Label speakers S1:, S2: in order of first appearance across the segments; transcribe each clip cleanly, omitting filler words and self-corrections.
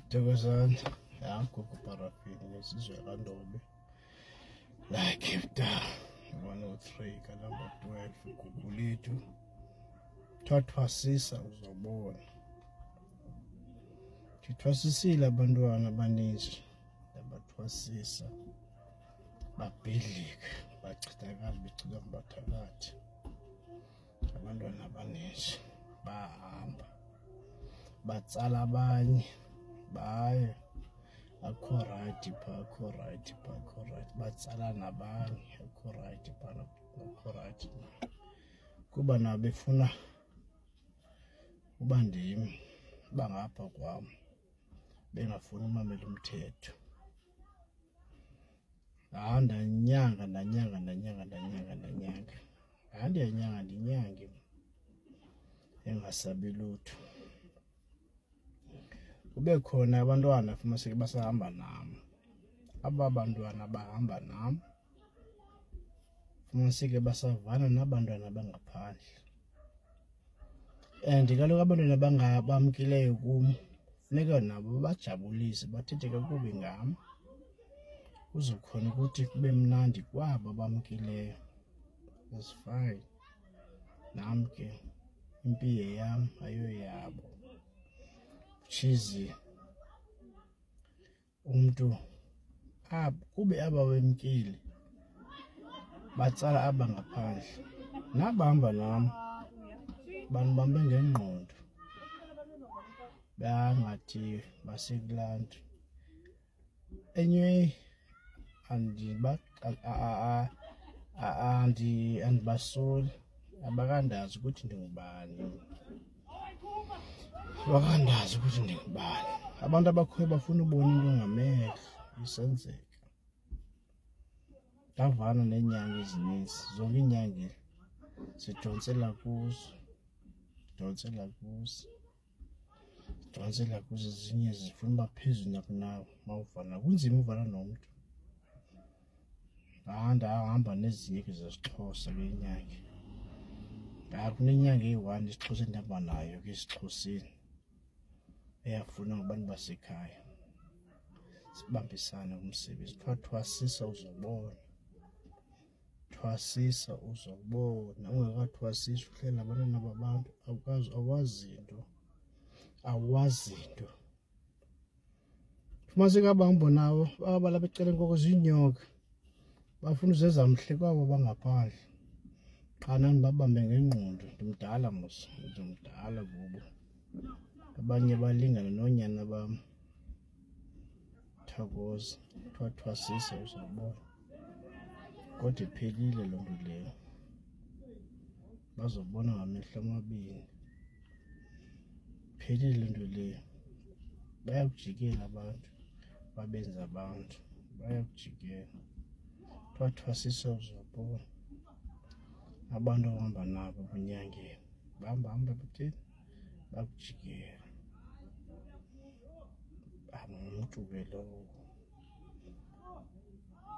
S1: Thokozani, gogo parafini lesizwe kaNdobe la Cape Town 103 ka number 12 gugu lethu thwathwasisa uzobona. Thwathwasisile abantwana abaninzi abathwasisa babhidlika bachithakala becika ngabathakathi. Abantwana abaninzi bahamba batsala abanye baye akho right batsala nabanye akho right kuba nabo befuna uba ndim bangapha kwam bengafuni umamela umthetho. Ndanyanga ndinyange engasabi lutho. Kube khona abantwana fumaseke basahamba nami. Aba bantwana bahamba nami fumaseke basavana nabantwana bangaphandle. And kaloku abantwana bangabamkileyo kum funeka nabo bajabulise bathethe kakubi ngam kuzokhona ukuthi kube mnandi kwabo bamkileyo. That's fine. Nam ke impilo yam ayoyabo. Chizi umuntu kube abawemkile batsala aba ngaphandle nabahamba nami banibambe ngengqondo bangathi basekulanda. Anyway andibasoli abakandazi ukuthi ndingubani. Bakandazi ukuthi ndingubani. Abantu abakhoyo bafuna ubona into ngamehlo isenzeka. Ndavana neenyanga ezininzi zonke iinyanga sidonsela kuzo ezinye zifuna uba phezulu nakunawe mawuvana kunzima uvana nomntu. Ndahamba nezinye ke zesiXhosa kwinyanga kunenyanga eyi-1 isiXhosa endihamba nayo ke esiXhoseni eyafuna ngabantu basekhaya sibambisane kumsebenzi. Thwathwasisa uzobona. Thwasisa uzobona. Ungekathwasisi uhlela abantwana babantu awazi into. Fumaseke abahamba nawo balapha eceleni koko ziinyoka bafuna uzeza mhle kwabo bangaphandle. Qha nani babambe ngengqondo. Ndimdala mos, ndimdala kubo. Abanye balingana noonyana bam. Thokoza, thwathwasisa uzobona. Kodwa iphelile loo nto leyo. Bazobona ngamehlo amabini. Iphelile loo nto leyo. Bayakujikela abantu babenza abantu. Bayakujikela. Thwathwasisa uzobona. Abantu ohamba nabo kwinyangeni bahamba butheni bakujikela. Ngumntu ke lowo.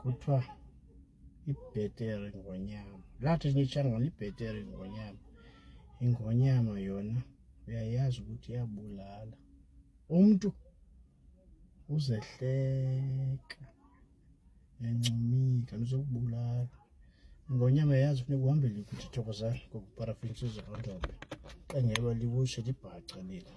S1: Kuthiwa ibhetere ngonyama. Lathi nitshangana ibhetere ngonyama. Ingonyama yona uyayazi ukuthi iyabulala. Umntu uzehleka encumika uzokubulala. Ingonyama yazi funeka uhambele ukuthi Thokozani gogo parafini sizwe kaNdobe. Engeke libushe libhaca leli.